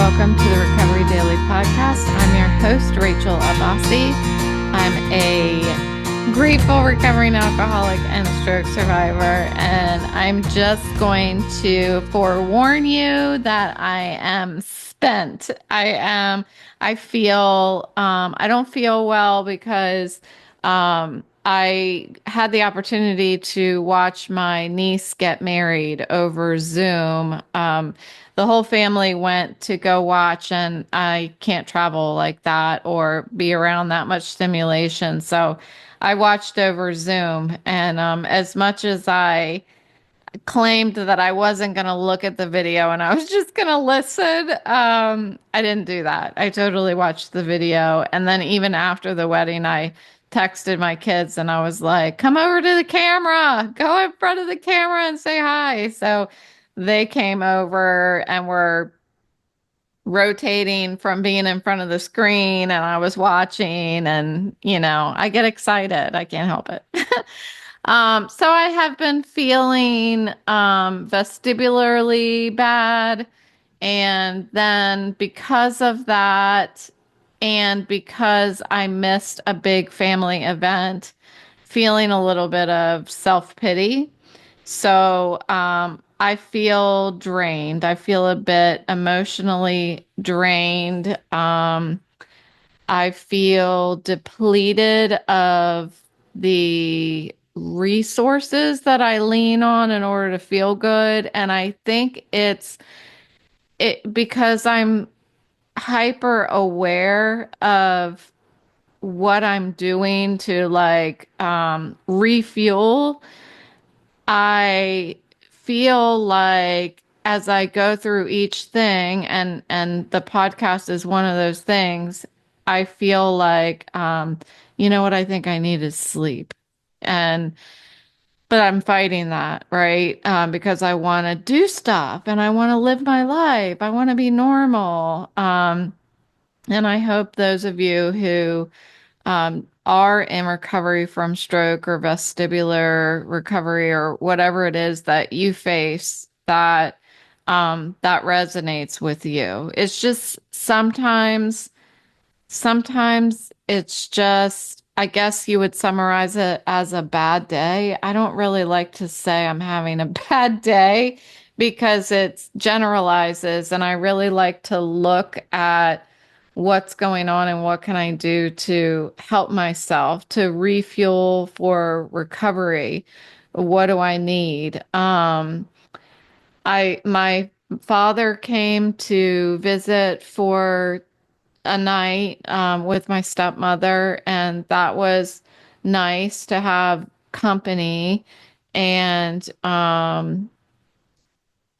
welcome to the Recovery Daily Podcast. I'm your host, Rachel Abbasi. I'm a grateful recovering alcoholic and stroke survivor, and I'm just going to forewarn you that I am spent. I don't feel well because I had the opportunity to watch my niece get married over Zoom. The whole family went to go watch, and I can't travel like that or be around that much stimulation. So I watched over Zoom. And as much as I claimed that I wasn't going to look at the video and I was just going to listen, I didn't do that. I totally watched the video. And then even after the wedding, I texted my kids and I was like, come over to the camera, go in front of the camera and say hi. So they came over and were rotating from being in front of the screen, and I was watching, and I get excited. I can't help it. So I have been feeling vestibularly bad, and then because of that, and because I missed a big family event, feeling a little bit of self-pity. So I feel drained. I feel a bit emotionally drained. I feel depleted of the resources that I lean on in order to feel good. And I think it because I'm hyper aware of what I'm doing to refuel. I feel like as I go through each thing, and the podcast is one of those things, I feel like you know what I think I need is sleep. And but I'm fighting that, right? Because I want to do stuff and I want to live my life. I want to be normal. And I hope those of you who are in recovery from stroke or vestibular recovery or whatever it is that you face, that resonates with you. It's just sometimes it's just, I guess you would summarize it as a bad day. I don't really like to say I'm having a bad day because it generalizes, and I really like to look at what's going on and what can I do to help myself to refuel for recovery. What do I need? My father came to visit for a night with my stepmother, and that was nice to have company. And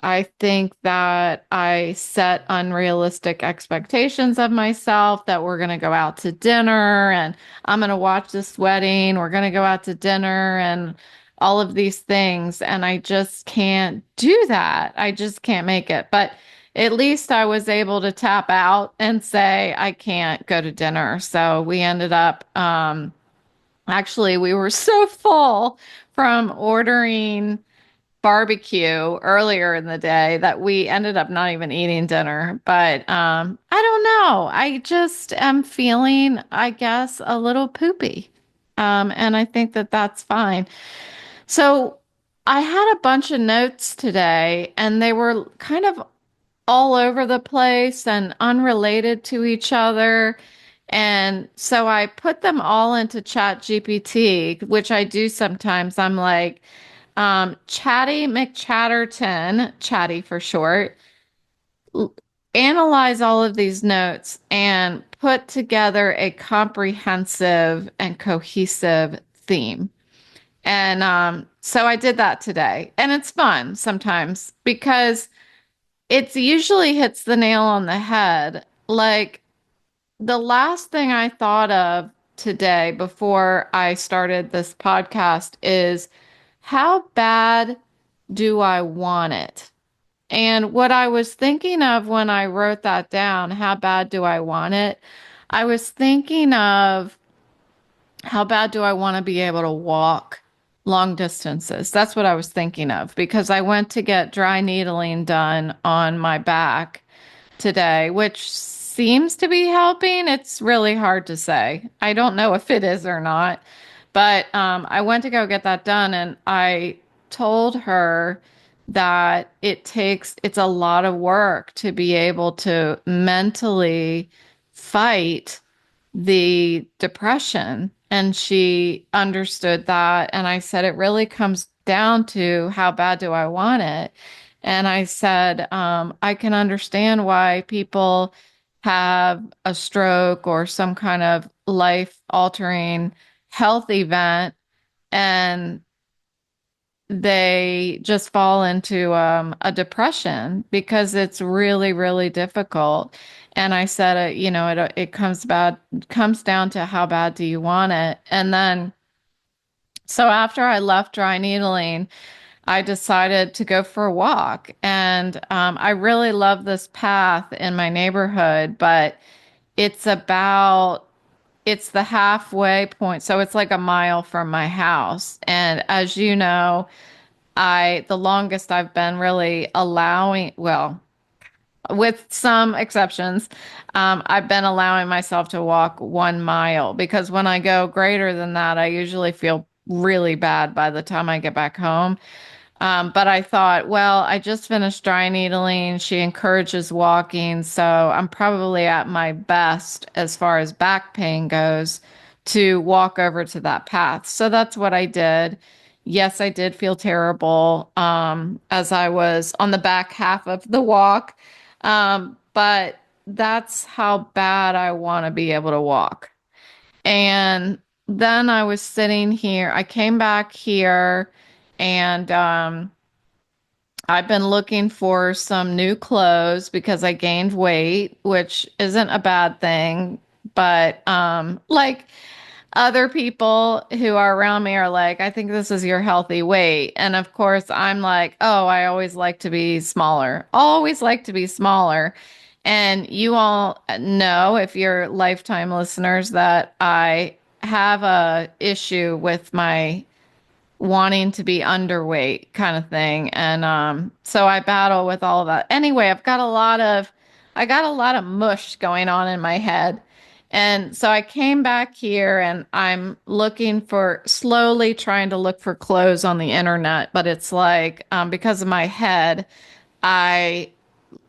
I think that I set unrealistic expectations of myself that we're going to go out to dinner and I'm going to watch this wedding. We're going to go out to dinner and all of these things. And I just can't do that. I just can't make it. But at least I was able to tap out and say, I can't go to dinner. So we ended up, actually, we were so full from ordering barbecue earlier in the day that we ended up not even eating dinner. But I don't know. I just am feeling, I guess, a little poopy. And I think that that's fine. So I had a bunch of notes today, and they were kind of all over the place and unrelated to each other. And so I put them all into Chat GPT, which I do sometimes. I'm like, Chatty McChatterton, Chatty for short, analyze all of these notes and put together a comprehensive and cohesive theme. And so I did that today. And it's fun sometimes because it usually hits the nail on the head. Like the last thing I thought of today before I started this podcast is how bad do I want it? And what I was thinking of when I wrote that down, how bad do I want it? I was thinking of how bad do I want to be able to walk long distances? That's what I was thinking of because I went to get dry needling done on my back today, which seems to be helping. It's really hard to say. I don't know if it is or not, but I went to go get that done, and I told her that it's a lot of work to be able to mentally fight the depression. And she understood that. And I said, it really comes down to how bad do I want it? And I said, I can understand why people have a stroke or some kind of life altering health event and they just fall into a depression because it's really, really difficult. And I said, it comes down to how bad do you want it? And then, so after I left dry needling, I decided to go for a walk. And I really love this path in my neighborhood, but it's about it's the halfway point. So it's like a mile from my house. And as you know, the longest I've been really allowing, well, with some exceptions, I've been allowing myself to walk 1 mile because when I go greater than that, I usually feel really bad by the time I get back home. But I thought, well, I just finished dry needling. She encourages walking, so I'm probably at my best as far as back pain goes to walk over to that path. So that's what I did. Yes, I did feel terrible as I was on the back half of the walk. But that's how bad I want to be able to walk. And then I was sitting here, I came back here and I've been looking for some new clothes because I gained weight, which isn't a bad thing. But like other people who are around me are like, I think this is your healthy weight. And of course, I'm like, oh, I always like to be smaller. Always like to be smaller. And you all know, if you're lifetime listeners, that I have a issue with my wanting to be underweight kind of thing. And so I battle with all of that. Anyway, I got a lot of mush going on in my head. And so I came back here and I'm slowly trying to look for clothes on the internet, but it's like, because of my head, I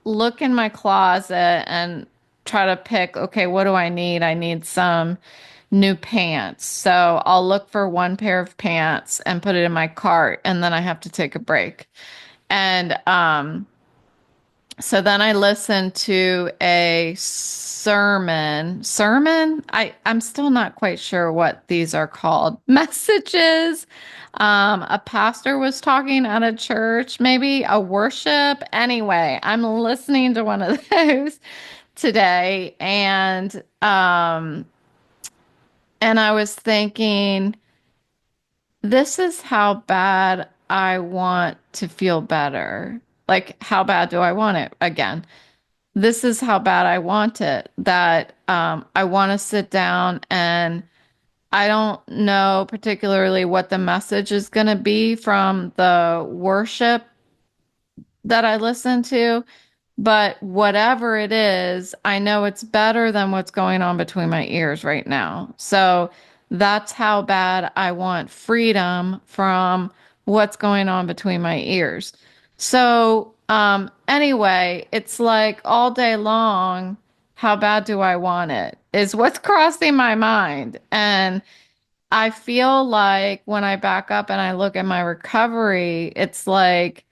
look in my closet and try to pick, okay, what do I need? I need some new pants. So I'll look for one pair of pants and put it in my cart, and then I have to take a break. And so then I listened to a sermon. I'm still not quite sure what these are called. Messages. A pastor was talking at a church, maybe a worship. Anyway, I'm listening to one of those today, and I was thinking, this is how bad I want to feel better. Like, how bad do I want it again? This is how bad I want it, that I want to sit down, and I don't know particularly what the message is going to be from the worship that I listen to, but whatever it is, I know it's better than what's going on between my ears right now. So that's how bad I want freedom from what's going on between my ears. So, anyway, it's like all day long, how bad do I want it is what's crossing my mind. And I feel like when I back up and I look at my recovery, it's like,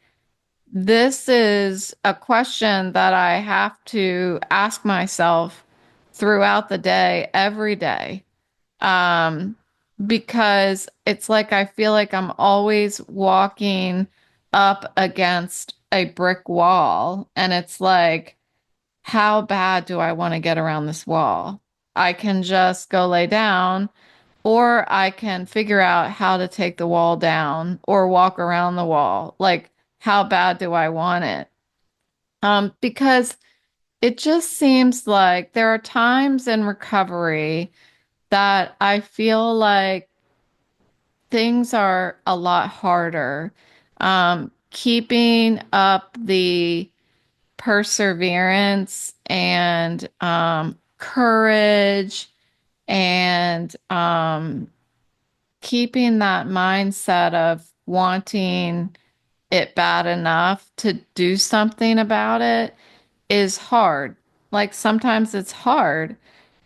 this is a question that I have to ask myself throughout the day, every day. Um, because it's like I feel like I'm always walking up against a brick wall. And it's like, how bad do I want to get around this wall? I can just go lay down, or I can figure out how to take the wall down or walk around the wall. Like, how bad do I want it? Because it just seems like there are times in recovery that I feel like things are a lot harder. Keeping up the perseverance and courage and keeping that mindset of wanting it bad enough to do something about it is hard. Like sometimes it's hard.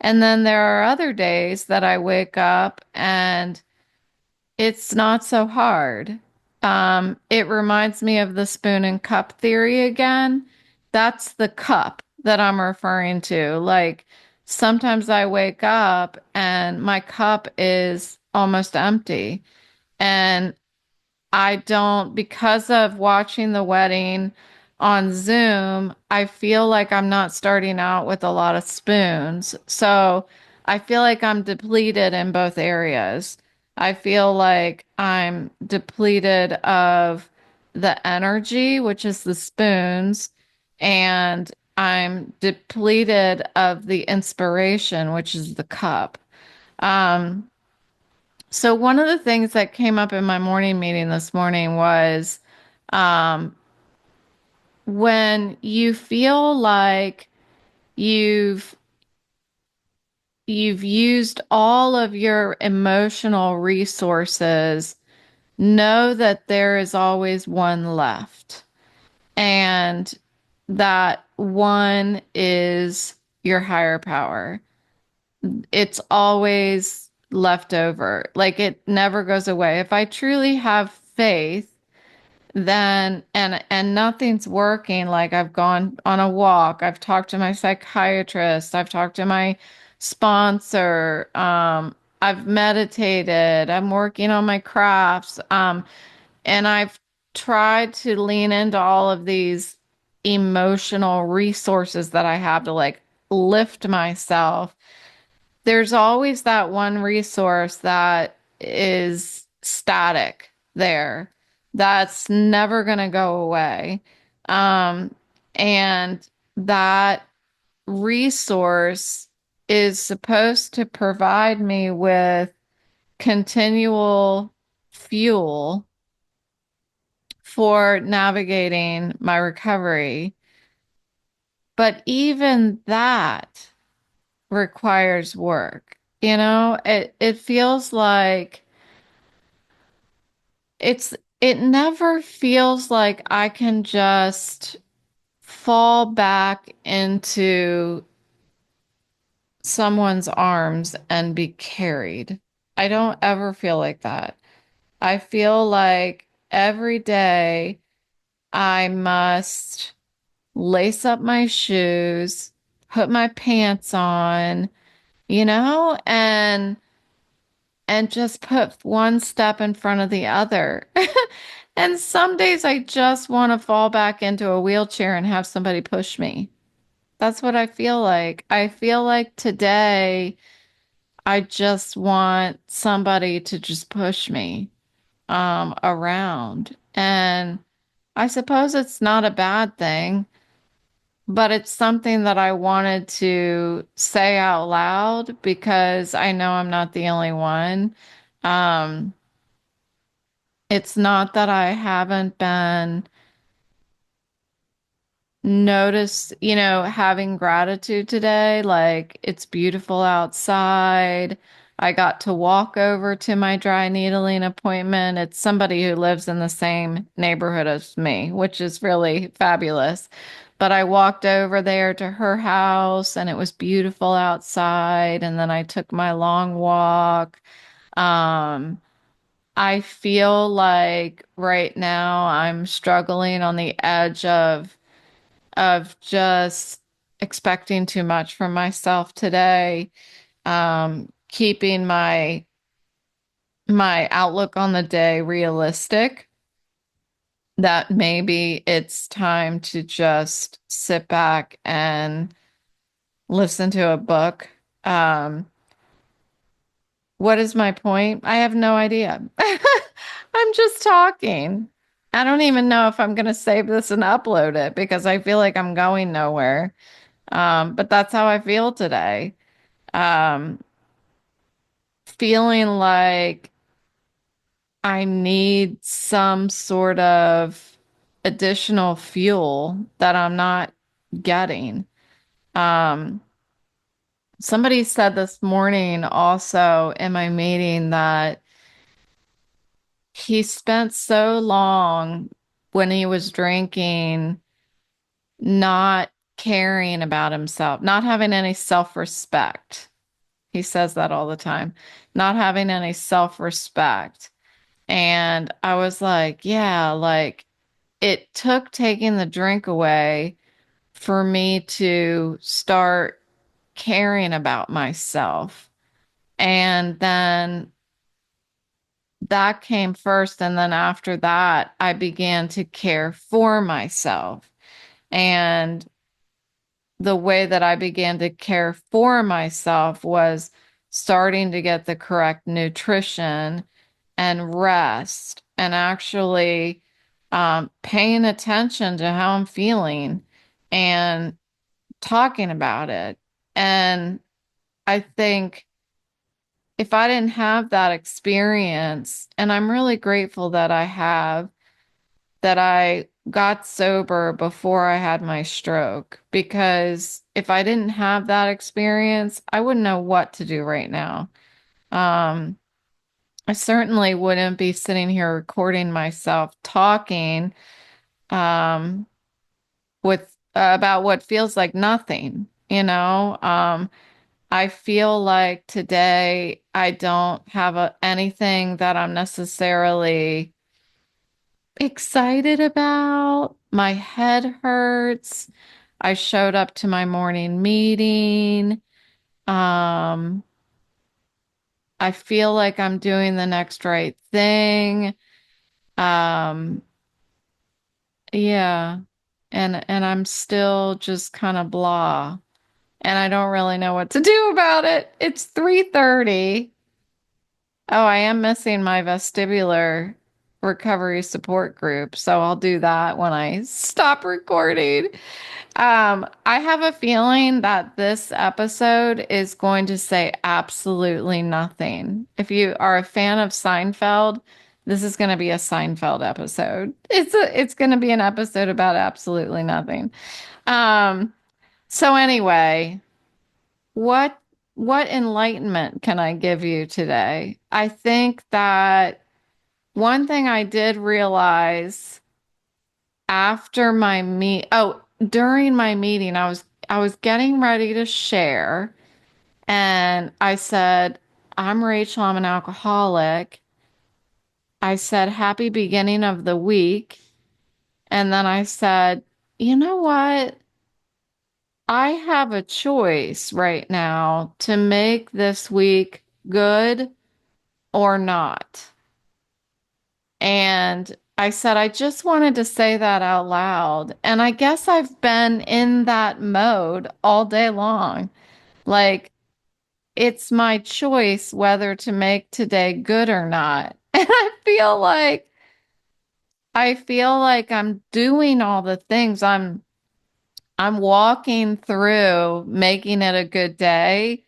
And then there are other days that I wake up and it's not so hard. It reminds me of the spoon and cup theory again. That's the cup that I'm referring to. Like sometimes I wake up and my cup is almost empty. And I don't, because of watching the wedding on Zoom, I feel like I'm not starting out with a lot of spoons. So I feel like I'm depleted in both areas. I feel like I'm depleted of the energy, which is the spoons, and I'm depleted of the inspiration, which is the cup. Um, so one of the things that came up in my morning meeting this morning was um, when you feel like you've you've used all of your emotional resources, know that there is always one left. And that one is your higher power. It's always left over. Like it never goes away. If I truly have faith, then and nothing's working, like I've gone on a walk, I've talked to my psychiatrist, I've talked to my sponsor, I've meditated, I'm working on my crafts, and I've tried to lean into all of these emotional resources that I have to like lift myself. There's always that one resource that is static there that's never going to go away. Um, and that resource is supposed to provide me with continual fuel for navigating my recovery. But even that requires work. You know, it feels like it's it never feels like I can just fall back into someone's arms and be carried. I don't ever feel like that. I feel like every day I must lace up my shoes, put my pants on, and just put one step in front of the other. And some days I just want to fall back into a wheelchair and have somebody push me. That's what I feel like. I feel like today I just want somebody to just push me around. And I suppose it's not a bad thing, but it's something that I wanted to say out loud because I know I'm not the only one. Um, it's not that I haven't been noticed, having gratitude today. Like it's beautiful outside. I got to walk over to my dry needling appointment. It's somebody who lives in the same neighborhood as me, which is really fabulous. But I walked over there to her house and it was beautiful outside. And then I took my long walk. Um, I feel like right now I'm struggling on the edge of just expecting too much from myself today, keeping my outlook on the day realistic, that maybe it's time to just sit back and listen to a book. What is my point? I have no idea. I'm just talking. I don't even know if I'm going to save this and upload it because I feel like I'm going nowhere. But that's how I feel today. Um, Feeling like I need some sort of additional fuel that I'm not getting. Um, Somebody said this morning also in my meeting that he spent so long when he was drinking not caring about himself, not having any self-respect. He says that all the time, not having any self-respect. And I was like, yeah, like it took taking the drink away for me to start caring about myself. And then that came first. And then after that, I began to care for myself. And the way that I began to care for myself was starting to get the correct nutrition and rest and actually paying attention to how I'm feeling and talking about it. And I think if I didn't have that experience, and I'm really grateful that I have, that I got sober before I had my stroke, because if I didn't have that experience, I wouldn't know what to do right now. Um, I certainly wouldn't be sitting here recording myself talking um, with about what feels like nothing, you know? I feel like today I don't have anything that I'm necessarily excited about. My head hurts. I showed up to my morning meeting. Um, I feel like I'm doing the next right thing. Um, yeah. And I'm still just kind of blah. And I don't really know what to do about it. It's 3:30. Oh, I am missing my vestibular recovery support group, so I'll do that when I stop recording. I have a feeling that this episode is going to say absolutely nothing. If you are a fan of Seinfeld, this is going to be a Seinfeld episode. It's going to be an episode about absolutely nothing. Um, so anyway, what what enlightenment can I give you today? I think that one thing I did realize after my during my meeting, I was getting ready to share, and I said, "I'm Rachel, I'm an alcoholic." I said, "Happy beginning of the week." And then I said, "You know what? I have a choice right now to make this week good or not." And I said, I just wanted to say that out loud. And I guess I've been in that mode all day long. Like, it's my choice whether to make today good or not. And I feel like I'm doing all the things. I'm walking through making it a good day,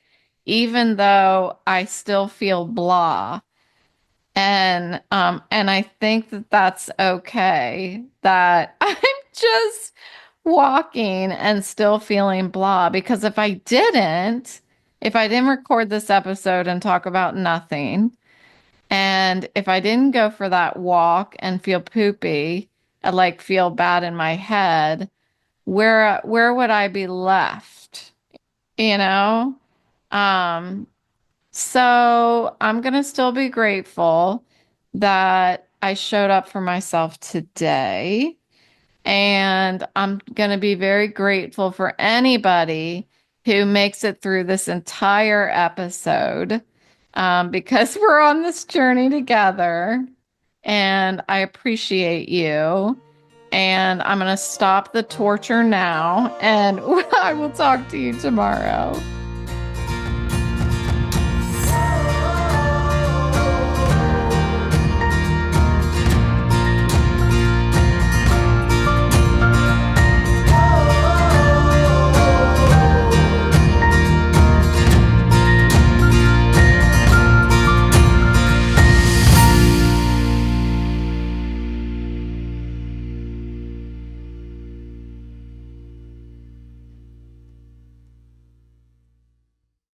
even though I still feel blah. And I think that that's okay, that I'm just walking and still feeling blah, because if I didn't record this episode and talk about nothing, and if I didn't go for that walk and feel poopy, and like feel bad in my head, where would I be left? You know? Um, so I'm gonna still be grateful that I showed up for myself today. And I'm gonna be very grateful for anybody who makes it through this entire episode, because we're on this journey together. And I appreciate you. And I'm gonna stop the torture now, and I will talk to you tomorrow.